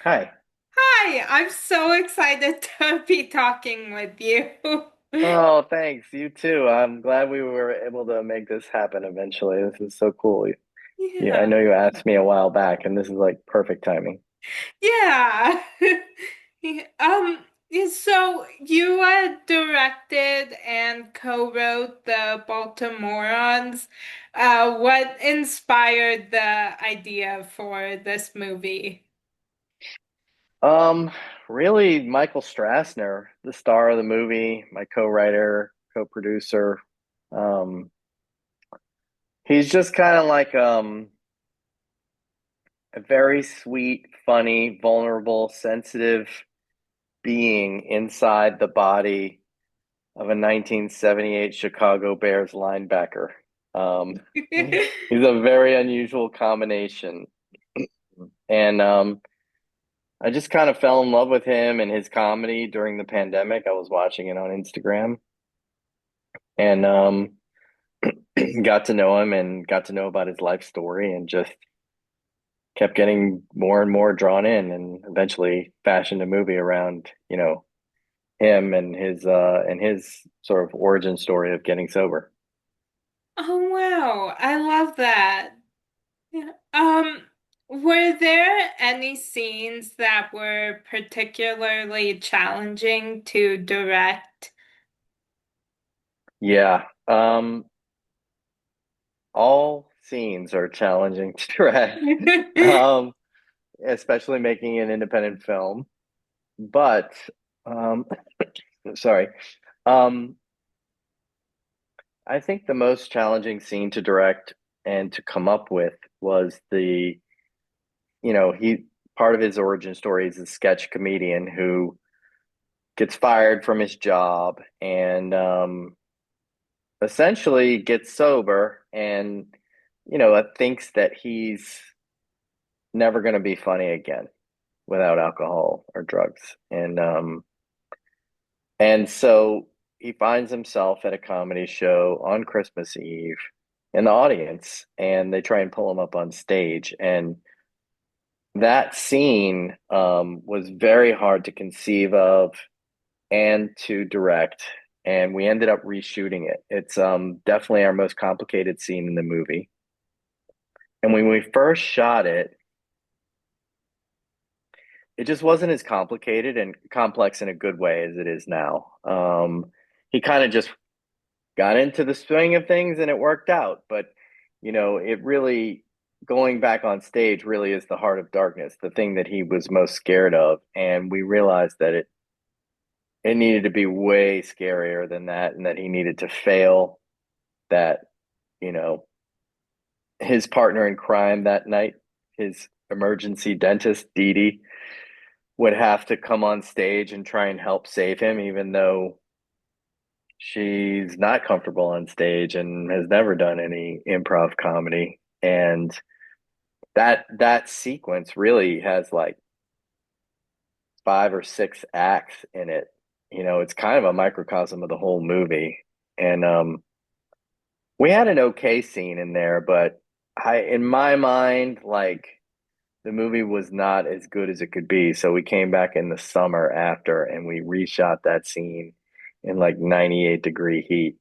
Hi. Hi, I'm so excited to be talking with you. Oh, thanks. You too. I'm glad we were able to make this happen eventually. This is so cool. Yeah, I Yeah. know you asked me a while back, and this is like perfect timing. Yeah. Um, so you directed and co-wrote the Baltimoreans. What inspired the idea for this movie? Um, Really, Michael Strassner, the star of the movie, my co-writer, co-producer. Um, he's just kind of like a very sweet, funny, vulnerable, sensitive being inside the body of a 1978 Chicago Bears linebacker. Um, he's a very unusual combination. And I just kind of fell in love with him and his comedy during the pandemic. I was watching it on Instagram and got to know him and got to know about his life story and just kept getting more and more drawn in and eventually fashioned a movie around, him and his sort of origin story of getting sober. Oh wow, I love that. Yeah. Were there any scenes that were particularly challenging to direct? Yeah. All scenes are challenging to direct, um, especially making an independent film. But um, sorry, um, I think the most challenging scene to direct and to come up with was he part of his origin story is a sketch comedian who gets fired from his job and essentially gets sober and thinks that he's never going to be funny again without alcohol or drugs. And so he finds himself at a comedy show on Christmas Eve in the audience and they try and pull him up on stage. And that scene was very hard to conceive of and to direct. And we ended up reshooting it. It's definitely our most complicated scene in the movie. And when we first shot it, it just wasn't as complicated and complex in a good way as it is now. He kind of just got into the swing of things and it worked out. But, it really, going back on stage really is the heart of darkness, the thing that he was most scared of. And we realized that it needed to be way scarier than that and that he needed to fail, that, you know, his partner in crime that night, his emergency dentist, Dee Dee, would have to come on stage and try and help save him, even though she's not comfortable on stage and has never done any improv comedy. And that sequence really has like 5 or 6 acts in it. It's kind of a microcosm of the whole movie. And we had an okay scene in there, but in my mind, like the movie was not as good as it could be. So we came back in the summer after and we reshot that scene in like 98-degree heat.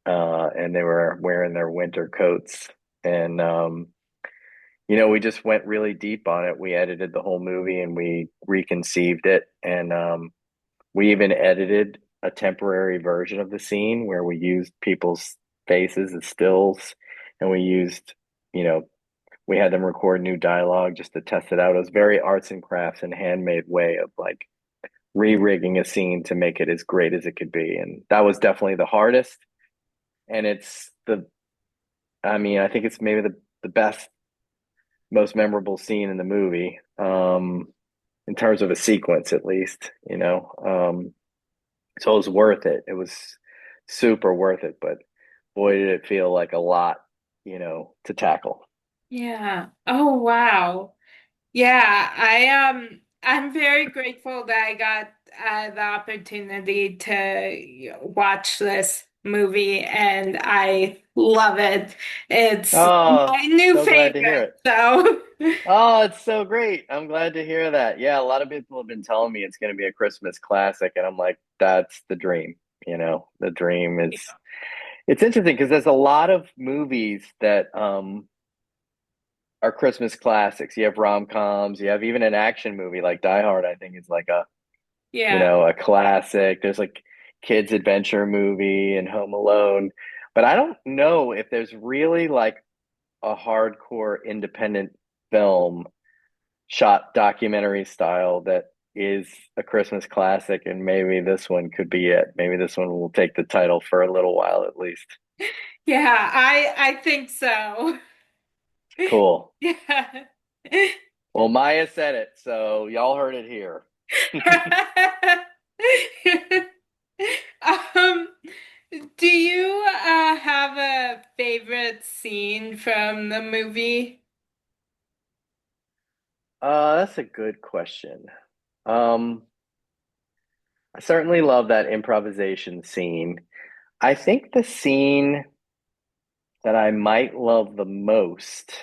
And they were wearing their winter coats. And, we just went really deep on it. We edited the whole movie and we reconceived it. And we even edited a temporary version of the scene where we used people's faces as stills and you know, we had them record new dialogue just to test it out. It was very arts and crafts and handmade way of like re-rigging a scene to make it as great as it could be. And that was definitely the hardest. And I mean, I think it's maybe the best, most memorable scene in the movie, in terms of a sequence, at least, so it was worth it. It was super worth it, but boy, did it feel like a lot, to tackle. Yeah. Oh wow. Yeah, I'm very grateful that I got the opportunity to watch this movie and I love it. It's Oh, my new so glad to hear favorite. it. So Oh, it's so great. I'm glad to hear that. Yeah, a lot of people have been telling me it's going to be a Christmas classic, and I'm like, that's the dream. The dream is it's interesting because there's a lot of movies that are Christmas classics. You have rom-coms, you have even an action movie like Die Hard, I think is like Yeah. a classic. There's like kids adventure movie and Home Alone. But I don't know if there's really like a hardcore independent film shot documentary style that is a Christmas classic, and maybe this one could be it. Maybe this one will take the title for a little while at least. Yeah, I think so. Cool. Yeah. Well, Maya said it, so y'all heard it here. Um, do you have a favorite scene from the movie? That's a good question. Um, I certainly love that improvisation scene. I think the scene that I might love the most,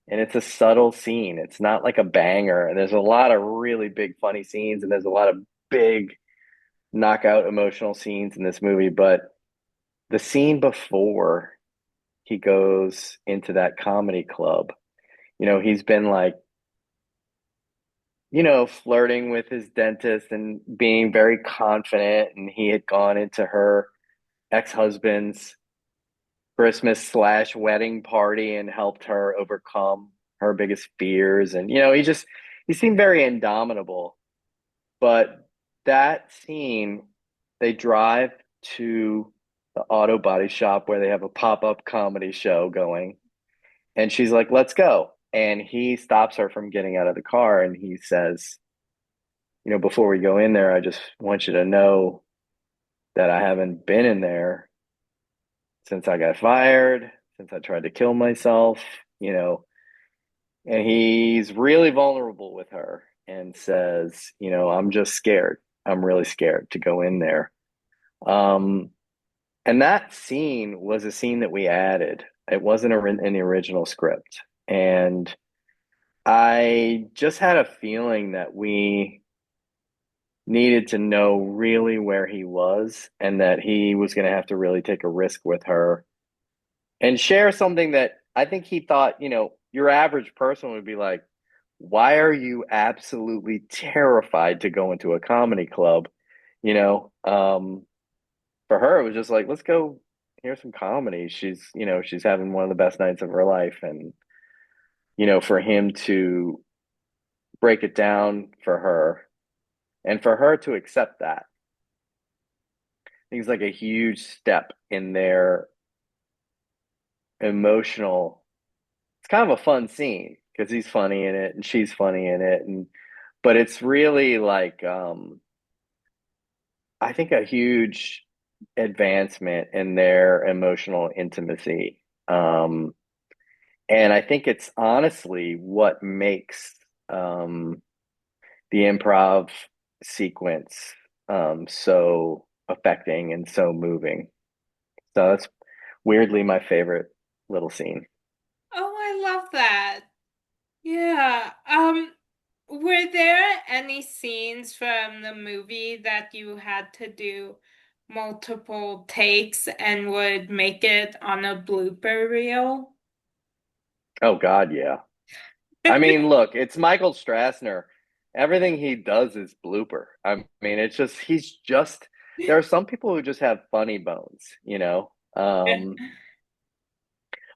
and it's a subtle scene. It's not like a banger. And there's a lot of really big funny scenes, and there's a lot of big knockout emotional scenes in this movie. But the scene before he goes into that comedy club, he's been like, flirting with his dentist and being very confident. And he had gone into her ex-husband's Christmas/wedding party and helped her overcome her biggest fears. And, he seemed very indomitable. But that scene, they drive to the auto body shop where they have a pop-up comedy show going. And she's like, let's go. And he stops her from getting out of the car and he says, before we go in there, I just want you to know that I haven't been in there since I got fired, since I tried to kill myself, you know, and he's really vulnerable with her and says, I'm just scared. I'm really scared to go in there. Um, and that scene was a scene that we added. It wasn't in the original script. And I just had a feeling that we needed to know really where he was and that he was going to have to really take a risk with her and share something that I think he thought, your average person would be like, why are you absolutely terrified to go into a comedy club? You know, for her, it was just like, let's go hear some comedy. She's having one of the best nights of her life. And, for him to break it down for her and for her to accept that, I think it's like a huge step in their emotional. It's kind of a fun scene because he's funny in it and she's funny in it. But it's really like, I think a huge advancement in their emotional intimacy. And I think it's honestly what makes the improv sequence so affecting and so moving. So that's weirdly my favorite little scene. Oh, I love that. Yeah. Were there any scenes from the movie that you had to do multiple takes and would make it on a blooper reel? Oh God, yeah. I mean, look, it's Michael Strassner. Everything he does is blooper. I mean, there are some people who just have funny bones.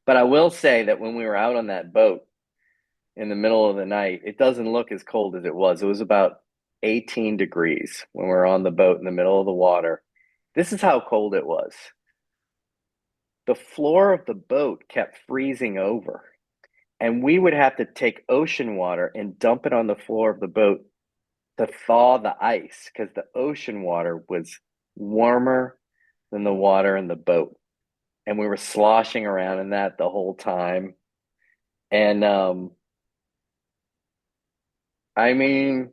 But I will say that when we were out on that boat in the middle of the night, it doesn't look as cold as it was. It was about 18 degrees when we were on the boat in the middle of the water. This is how cold it was. The floor of the boat kept freezing over, and we would have to take ocean water and dump it on the floor of the boat to thaw the ice because the ocean water was warmer than the water in the boat. And we were sloshing around in that the whole time. And I mean,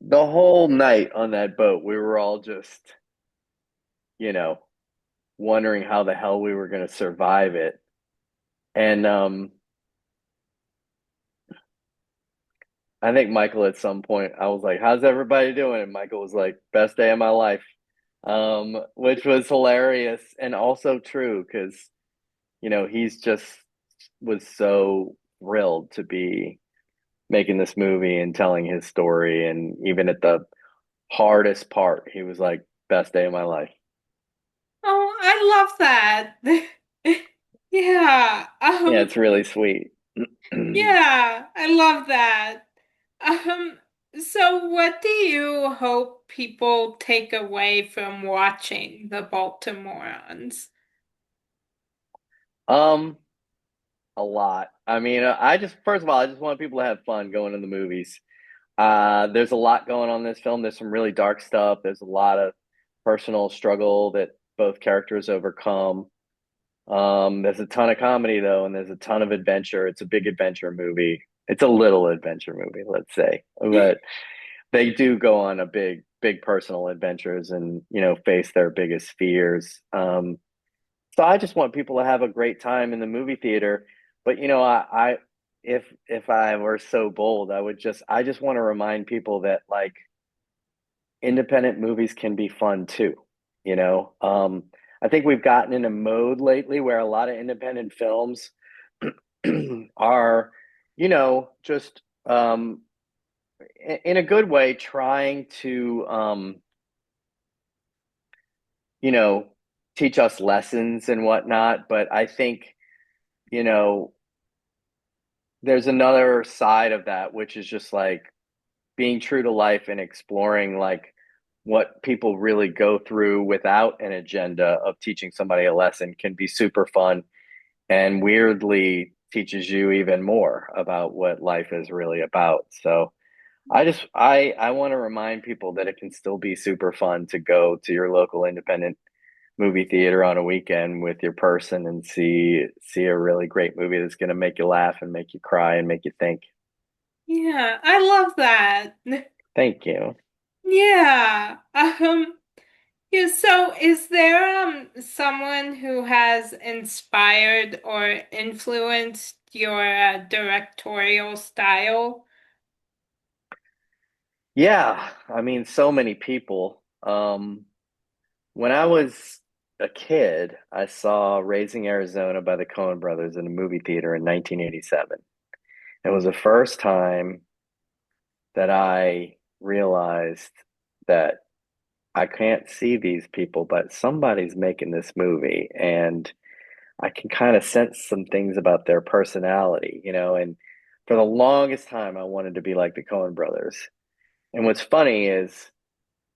the whole night on that boat, we were all just, you know, wondering how the hell we were going to survive it. And I think Michael at some point I was like, "How's everybody doing?" And Michael was like, "Best day of my life," which was hilarious and also true because he's just was so thrilled to be making this movie and telling his story, and even at the hardest part, he was like, "Best day of my life." Oh, I love that. Yeah. Yeah, it's really sweet. Yeah, I love that. Um, so what do you hope people take away from watching the Baltimoreans? Um, a lot. I mean, I just first of all, I just want people to have fun going to the movies. There's a lot going on in this film. There's some really dark stuff. There's a lot of personal struggle that both characters overcome. There's a ton of comedy though, and there's a ton of adventure. It's a big adventure movie. It's a little adventure movie, let's say, but they do go on a big personal adventures and face their biggest fears. So I just want people to have a great time in the movie theater. But I if I were so bold, I just want to remind people that like independent movies can be fun too. You know, I think we've gotten in a mode lately where a lot of independent films are, just in a good way trying to, you know, teach us lessons and whatnot. But I think, you know, there's another side of that, which is just like being true to life and exploring like what people really go through without an agenda of teaching somebody a lesson can be super fun and weirdly teaches you even more about what life is really about. So I want to remind people that it can still be super fun to go to your local independent movie theater on a weekend with your person and see a really great movie that's going to make you laugh and make you cry and make you think. Yeah, I love that. Thank you. Yeah. Yeah, so is there someone who has inspired or influenced your directorial style? Yeah, I mean, so many people. When I was a kid, I saw Raising Arizona by the Coen brothers in a movie theater in 1987. It was the first time that I realized that I can't see these people, but somebody's making this movie, and I can kind of sense some things about their personality, and for the longest time, I wanted to be like the Coen brothers. And what's funny is,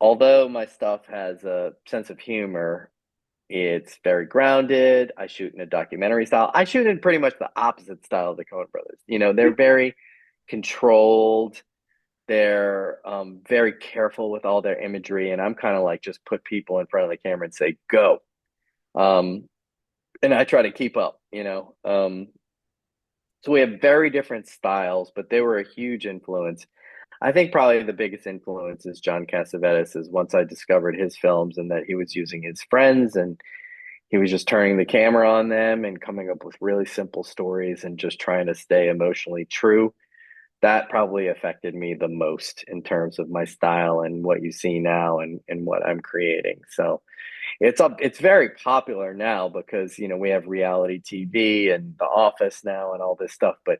although my stuff has a sense of humor, it's very grounded. I shoot in a documentary style. I shoot in pretty much the opposite style of the Coen brothers. They're very controlled. They're very careful with all their imagery, and I'm kind of like just put people in front of the camera and say go, um, and I try to keep up. So we have very different styles, but they were a huge influence. I think probably the biggest influence is John Cassavetes. Is once I discovered his films and that he was using his friends and he was just turning the camera on them and coming up with really simple stories and just trying to stay emotionally true. That probably affected me the most in terms of my style and what you see now and what I'm creating. So it's very popular now because we have reality TV and The Office now and all this stuff. But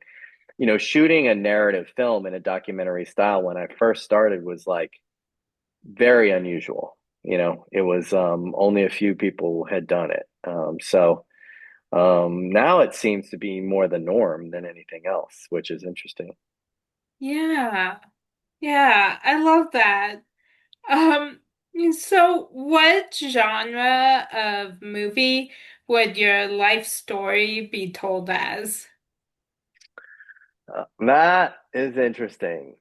shooting a narrative film in a documentary style when I first started was like very unusual. It was only a few people had done it. Now it seems to be more the norm than anything else, which is interesting. Yeah. Yeah, I love that. Um, so what genre of movie would your life story be told as? That is interesting.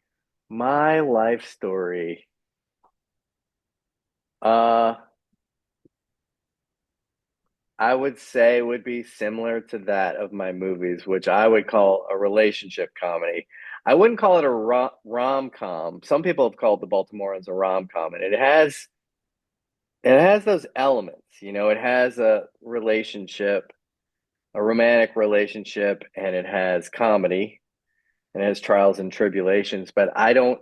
My life story. Uh, I would say would be similar to that of my movies, which I would call a relationship comedy. I wouldn't call it a rom-com. Some people have called The Baltimoreans a rom-com, and it has those elements. It has a relationship, a romantic relationship, and it has comedy. and has trials and tribulations. But I don't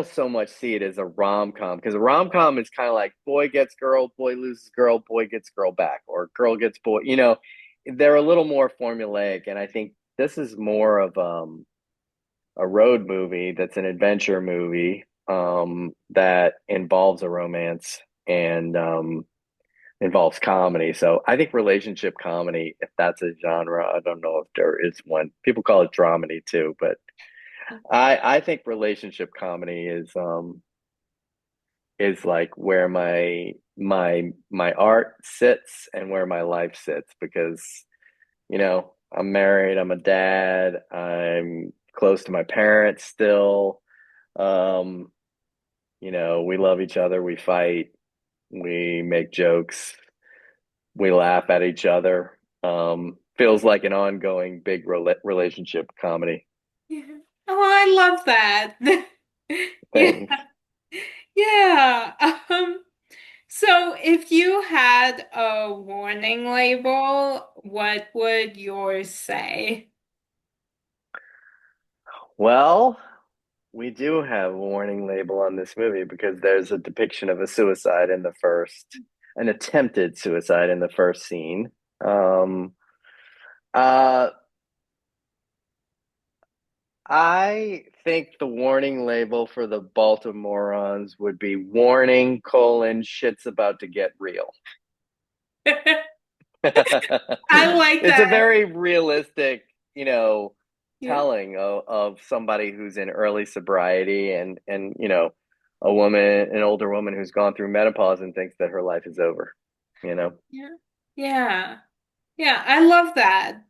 so much see it as a rom com because a rom com is kind of like boy gets girl, boy loses girl, boy gets girl back, or girl gets boy. They're a little more formulaic, and I think this is more of a road movie that's an adventure movie that involves a romance and involves comedy. So I think relationship comedy, if that's a genre, I don't know if there is one. People call it dramedy too, but I think relationship comedy is like where my art sits and where my life sits because I'm married, I'm a dad, I'm close to my parents still. Um, we love each other, we fight, we make jokes, we laugh at each other. Feels like an ongoing big relationship comedy Yeah. Oh, I love that. Yeah. thing. Yeah. So if you had a warning label, what would yours say? Well, we do have a warning label on this movie because there's a depiction of a suicide in the first, an attempted suicide in the first scene. Um, uh, I think the warning label for the Baltimoreans would be warning, colon, shit's about to get real. I like It's a that. very realistic, Yeah. telling of somebody who's in early sobriety and a woman, an older woman who's gone through menopause and thinks that her life is over, you know. Yeah. Yeah. Yeah, I love that.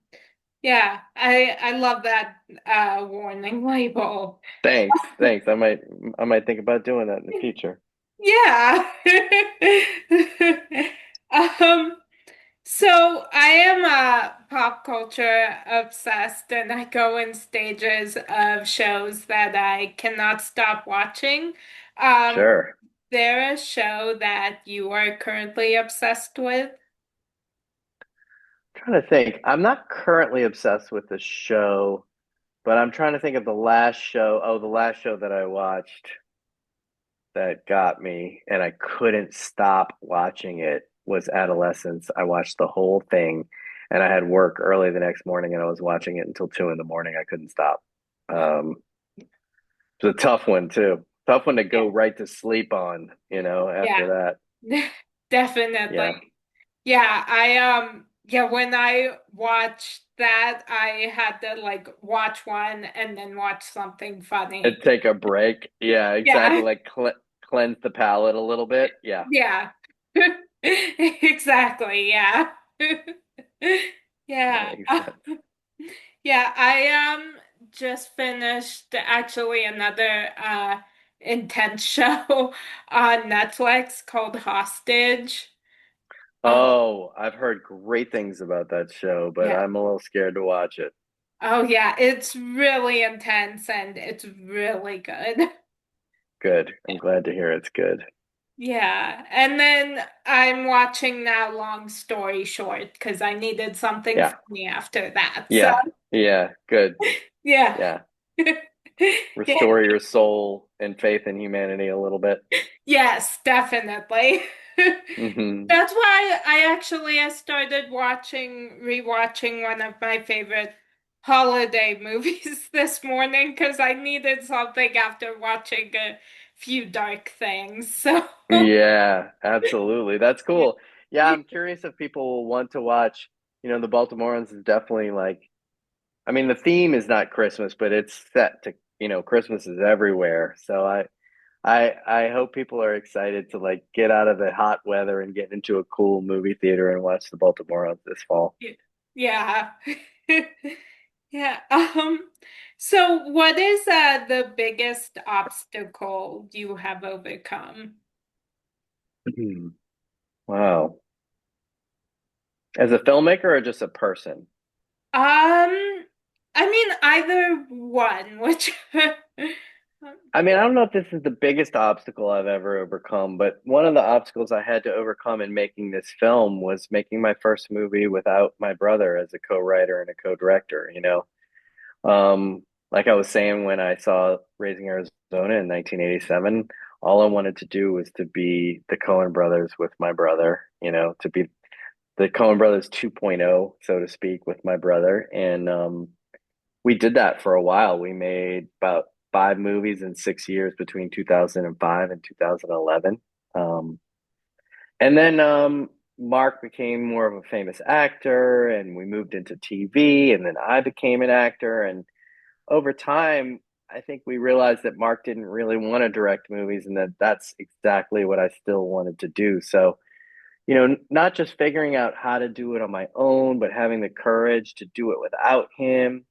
Yeah, I love that warning label. Thanks, thanks. I might think about doing that in the future. Yeah. Um, so I am pop culture obsessed and I go in stages of shows that I cannot stop watching. Um, Sure. there a show that you are currently obsessed with? Trying to think. I'm not currently obsessed with the show, but I'm trying to think of the last show. Oh, the last show that I watched that got me and I couldn't stop watching it was Adolescence. I watched the whole thing and I had work early the next morning and I was watching it until 2 in the morning. I couldn't stop. Um, it's a tough one too. Tough one to Yeah. go right to sleep on, Yeah. after that. Definitely. Yeah. Yeah, yeah, when I watched that, I had to like watch one and then watch something And funny. take a break. Yeah, exactly. Yeah, Like cleanse the palate a little bit. Yeah, yeah. Exactly, yeah. that Yeah. makes sense. Yeah, I just finished actually another intense show on Netflix called Hostage. Um, Oh, I've heard great things about that show, but yeah. I'm a little scared to watch it. Oh yeah, it's really intense and it's really good. Good. I'm glad to hear it's good. Yeah. And then I'm watching now Long Story Short because I needed something Yeah. funny after that. So Yeah. Yeah. Good. yeah. Yeah. Yeah. Restore your soul and faith in humanity a little bit. Yes, definitely. Hmm. That's why I started rewatching one of my favorite holiday movies this morning because I needed something after watching a few dark things. So Yeah, absolutely. That's yeah. cool. Yeah, I'm curious if people will want to watch, the Baltimoreans is definitely like, I mean, the theme is not Christmas, but it's set to, Christmas is everywhere. So I hope people are excited to like get out of the hot weather and get into a cool movie theater and watch the Baltimoreans this fall. Yeah. Yeah. So what is the biggest obstacle you have overcome? Wow. As a filmmaker or just a person? I mean either one, which I mean, I don't know if this is the biggest obstacle I've ever overcome, but one of the obstacles I had to overcome in making this film was making my first movie without my brother as a co-writer and a co-director. Like I was saying, when I saw Raising Arizona in 1987, all I wanted to do was to be the Coen brothers with my brother, to be the Coen brothers 2.0, so to speak, with my brother. And we did that for a while. We made about 5 movies in 6 years between 2005 and 2011. Um, and then Mark became more of a famous actor, and we moved into TV, and then I became an actor. And over time, I think we realized that Mark didn't really want to direct movies, and that that's exactly what I still wanted to do. So, not just figuring out how to do it on my own, but having the courage to do it without him,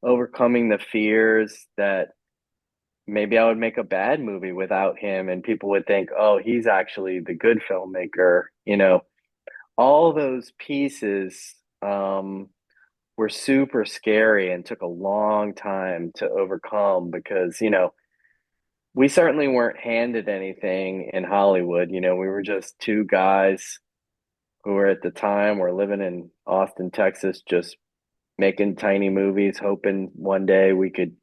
overcoming the fears that maybe I would make a bad movie without him and people would think, oh, he's actually the good filmmaker. All those pieces were super scary and took a long time to overcome because, we certainly weren't handed anything in Hollywood. We were just two guys who were at the time were living in Austin, Texas, just making tiny movies, hoping one day we could,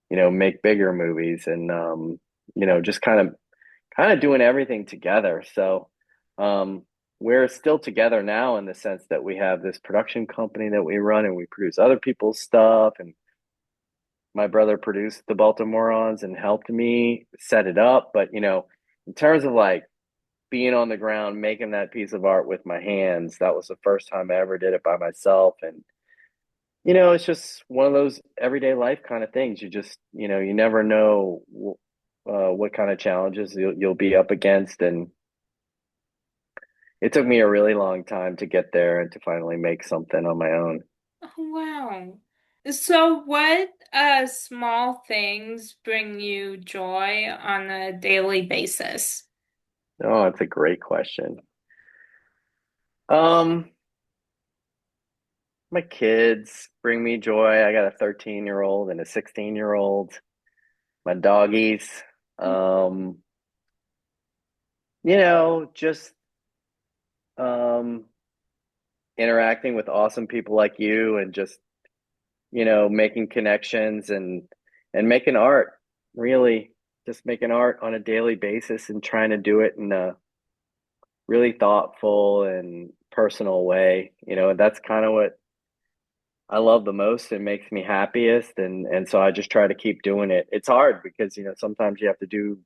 make bigger movies and just kind of doing everything together. So we're still together now in the sense that we have this production company that we run and we produce other people's stuff. And my brother produced the Baltimoreans and helped me set it up. But in terms of like being on the ground, making that piece of art with my hands, that was the first time I ever did it by myself. And it's just one of those everyday life kind of things. You just, you never know what kind of challenges you'll be up against. And it took me a really long time to get there and to finally make something on my own. Oh, wow. So, what small things bring you joy on a daily basis? Oh, that's a great question. Um, my kids bring me joy. I got a 13-year-old and a 16-year-old. My doggies. Um, just um interacting with awesome people like you and just making connections and making art, really just making art on a daily basis and trying to do it in a really thoughtful and personal way. That's kind of what I love the most and makes me happiest, and so I just try to keep doing it. It's hard because sometimes you have to do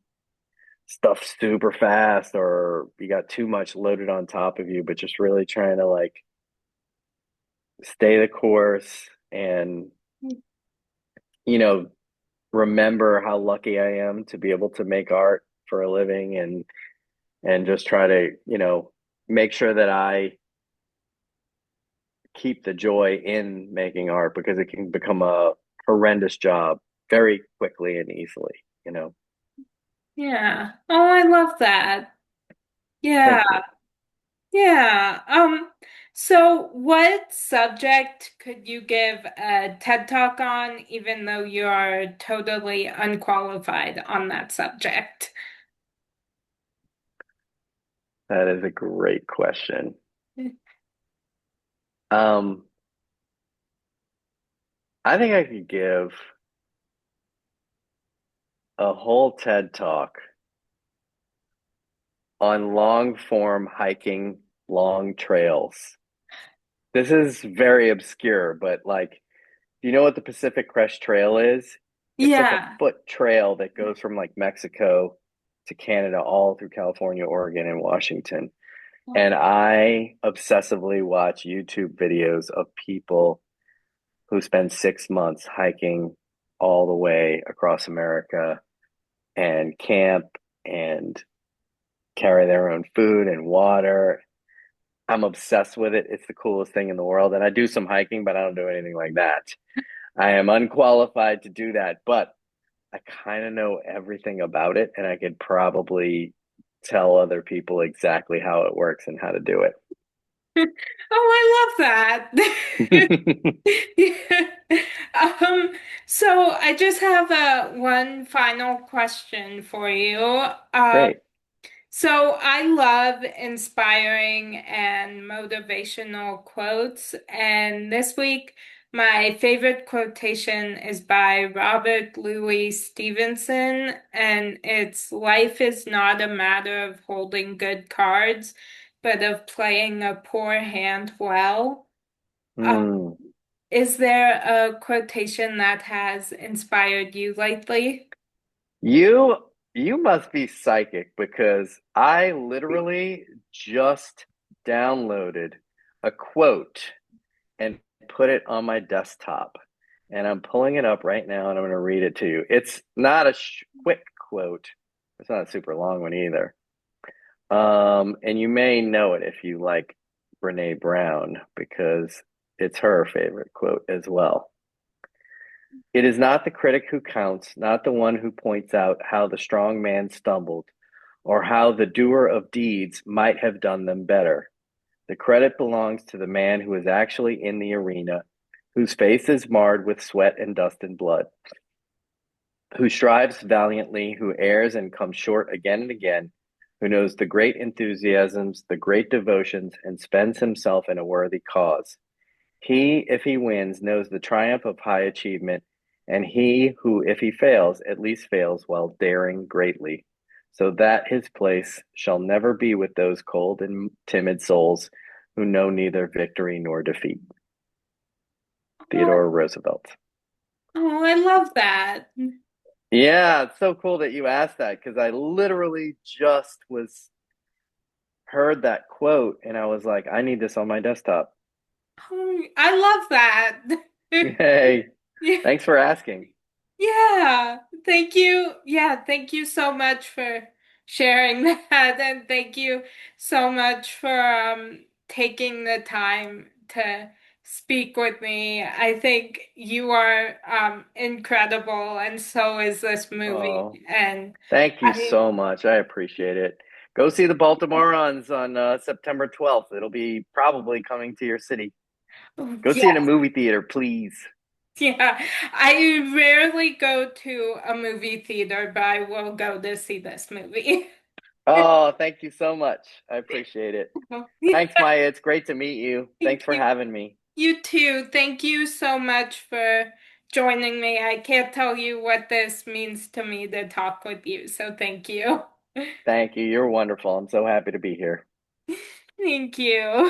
stuff super fast or you got too much loaded on top of you, but just really trying to like stay the course and you know remember how lucky I am to be able to make art for a living and just try to, make sure that I keep the joy in making art because it can become a horrendous job very quickly and easily. Yeah. Oh, I love that. Yeah. Thank you. Yeah. So what subject could you give a TED Talk on, even though you are totally unqualified on that subject? That is a great question. Um, I think I could give a whole TED talk on long form hiking long trails. This is very obscure, but like, do you know what the Pacific Crest Trail is? It's like a Yeah. foot trail that goes from like Mexico to Canada, all through California, Oregon, and Washington. And I obsessively watch YouTube videos of people who spend 6 months hiking all the way across America and camp and carry their own food and water. I'm obsessed with it. It's the coolest thing in the world. And I do some hiking, but I don't do anything like that. I am unqualified to do that, but I kind of know everything about it and I could probably tell other people exactly how it works and how to do Oh, I love that. it. Yeah. Um, so I just have one final question for you. Great. So I love inspiring and motivational quotes, and this week My favorite quotation is by Robert Louis Stevenson, and it's life is not a matter of holding good cards, but of playing a poor hand well. Uh, Hmm. is there a quotation that has inspired you lately? You you must be psychic because I literally just downloaded a quote and put it on my desktop. And I'm pulling it up right now and I'm going to read it to you. It's not a quick quote. It's not a super long one either. And you may know it if you like Brene Brown because it's her favorite quote as well. It is not the critic who counts, not the one who points out how the strong man stumbled or how the doer of deeds might have done them better. The credit belongs to the man who is actually in the arena, whose face is marred with sweat and dust and blood, who strives valiantly, who errs and comes short again and again, who knows the great enthusiasms, the great devotions, and spends himself in a worthy cause. He, if he wins, knows the triumph of high achievement, and he who, if he fails, at least fails while daring greatly, so that his place shall never be with those cold and timid souls who know neither victory nor defeat. Oh, Theodore Roosevelt. oh, I love that. Yeah, it's so cool that you asked that because I literally just was heard that quote and I was like, I need this on my desktop. Oh, I love that. Yay. Yeah. Thanks for asking. Yeah, thank you. Yeah, thank you so much for sharing that, and thank you so much for taking the time to speak with me. I think you are incredible, and so is this movie. Oh, And thank you I, so much. I appreciate it. Go see the Baltimoreans on September 12th. It'll be probably coming to your city. Go see it in a yes, movie theater, please. yeah, I rarely go to a movie theater, but I will go to see this movie. Oh, thank you so much. I appreciate it. Yeah, Thanks, Maya. It's great to meet you. thank Thanks for you. having me. You too. Thank you so much for joining me. I can't tell you what this means to me to talk with you, so thank you. Thank you. You're wonderful. I'm so happy to be here. Thank you.